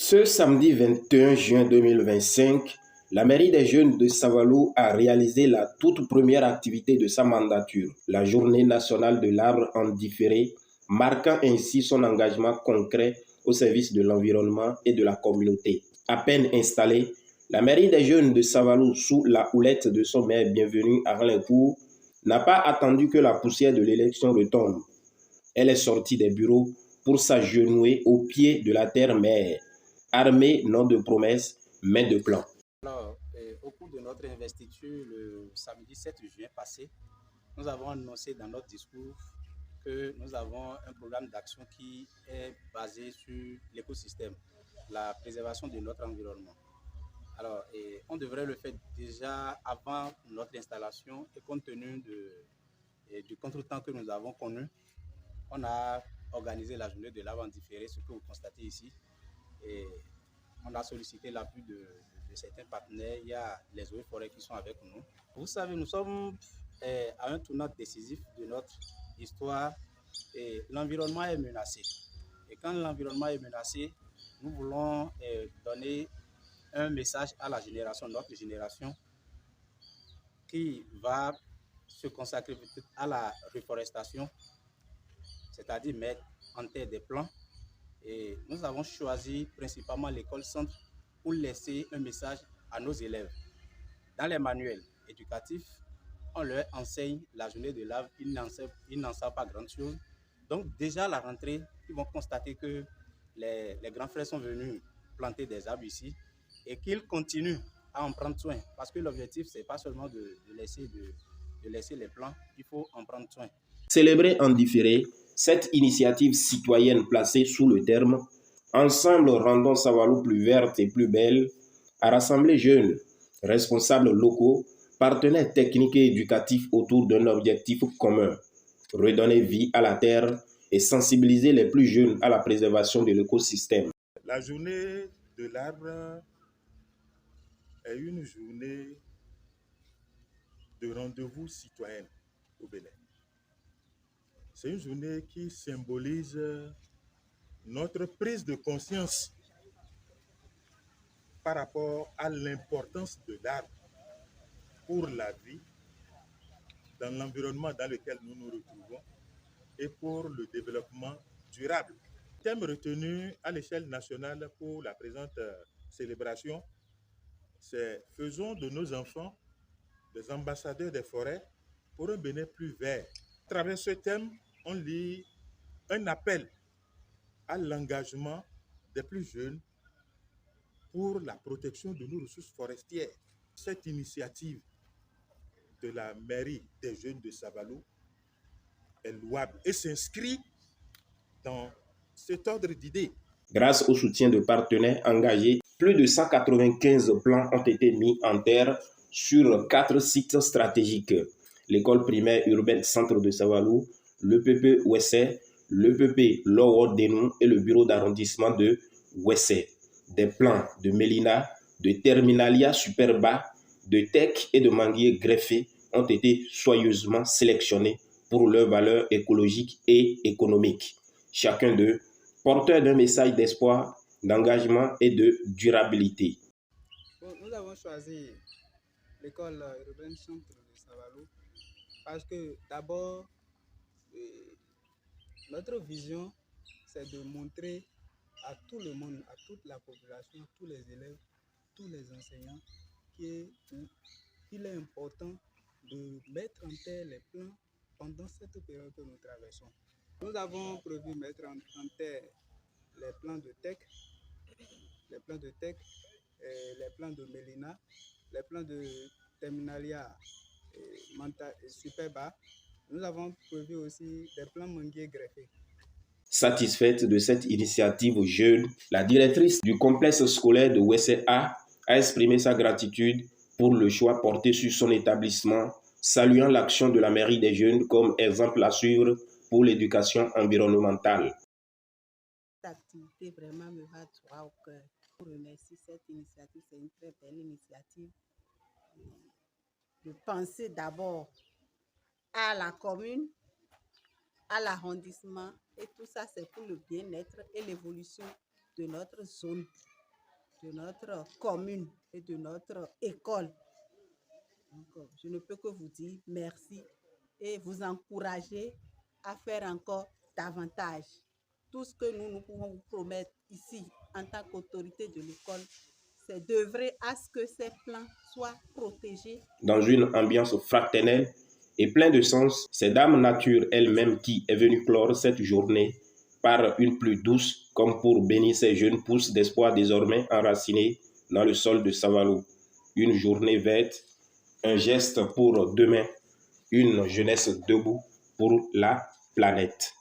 Ce samedi 21 juin 2025, la mairie des jeunes de Savalou a réalisé la toute première activité de sa mandature, la journée nationale de l'arbre en différé, marquant ainsi son engagement concret au service de l'environnement et de la communauté. À peine installée, la mairie des jeunes de Savalou, sous la houlette de son maire bienvenu Alain Cour, n'a pas attendu que la poussière de l'élection retombe. Elle est sortie des bureaux pour s'agenouiller au pied de la terre-mère, armée non de promesses, mais de plans. Alors, au cours de notre investiture le samedi 7 juin passé, nous avons annoncé dans notre discours que nous avons un programme d'action qui est basé sur l'écosystème, la préservation de notre environnement. Alors, on devrait le faire déjà avant notre installation et compte tenu du contretemps que nous avons connu, on a organisé la journée de l'arbre en différé, ce que vous constatez ici. Et on a sollicité l'appui de certains partenaires. Il y a les eaux et forêts qui sont avec nous. Vous savez, nous sommes à un tournant décisif de notre histoire et l'environnement est menacé. Et quand l'environnement est menacé, nous voulons donner un message à la génération, notre génération, qui va se consacrer à la reforestation, c'est-à-dire mettre en terre des plants. Et nous avons choisi principalement l'école centre pour laisser un message à nos élèves. Dans les manuels éducatifs, on leur enseigne la journée de l'arbre, ils n'en savent pas grand chose. Donc déjà à la rentrée, ils vont constater que les grands frères sont venus planter des arbres ici et qu'ils continuent à en prendre soin. Parce que l'objectif, ce n'est pas seulement de laisser les plants, il faut en prendre soin. Célébrer en différé cette initiative citoyenne placée sous le terme « Ensemble, rendons Savalou plus verte et plus belle » a rassemblé jeunes, responsables locaux, partenaires techniques et éducatifs autour d'un objectif commun, redonner vie à la terre et sensibiliser les plus jeunes à la préservation de l'écosystème. La journée de l'arbre est une journée de rendez-vous citoyen au Bénin. C'est une journée qui symbolise notre prise de conscience par rapport à l'importance de l'arbre pour la vie, dans l'environnement dans lequel nous nous retrouvons et pour le développement durable. Le thème retenu à l'échelle nationale pour la présente célébration, c'est « Faisons de nos enfants des ambassadeurs des forêts pour un Bénin plus vert ». À travers ce thème, on lit un appel à l'engagement des plus jeunes pour la protection de nos ressources forestières. Cette initiative de la mairie des jeunes de Savalou est louable et s'inscrit dans cet ordre d'idées. Grâce au soutien de partenaires engagés, plus de 195 plans ont été mis en terre sur 4 sites stratégiques. L'école primaire urbaine centre de Savalou, l'EPP Ouessé, l'EPP Lowo Denou et le bureau d'arrondissement de Ouessé. Des plans de Mélina, de Terminalia Superba, de Tech et de Manguier greffés ont été soigneusement sélectionnés pour leurs valeurs écologiques et économiques. Chacun d'eux porteur d'un message d'espoir, d'engagement et de durabilité. Bon, nous avons choisi l'école urbaine centre de Savalou parce que d'abord, notre vision, c'est de montrer à tout le monde, à toute la population, tous les élèves, tous les enseignants, qu'il est important de mettre en terre les plans pendant cette période que nous traversons. Nous avons prévu mettre en terre les plans de Tech, les plans de Mélina, les plans de Terminalia et Superba. Nous avons prévu aussi des plans manguiers greffés. Satisfaite de cette initiative jeune, la directrice du complexe scolaire de Ouessé a exprimé sa gratitude pour le choix porté sur son établissement, saluant l'action de la mairie des jeunes comme exemple à suivre pour l'éducation environnementale. Cette activité vraiment me va droit au cœur. Je remercie cette initiative, c'est une très belle initiative. De penser d'abord à la commune, à l'arrondissement, et tout ça c'est pour le bien-être et l'évolution de notre zone. de notre commune et de notre école. Donc, je ne peux que vous dire merci et vous encourager à faire encore davantage. Tout ce que nous pouvons vous promettre ici en tant qu'autorité de l'école, c'est d'œuvrer à ce que ces plans soient protégés. Dans une ambiance fraternelle et pleine de sens, c'est Dame Nature elle-même qui est venue clore cette journée par une pluie douce, comme pour bénir ces jeunes pousses d'espoir désormais enracinés dans le sol de Savalou. Une journée verte, un geste pour demain, une jeunesse debout pour la planète.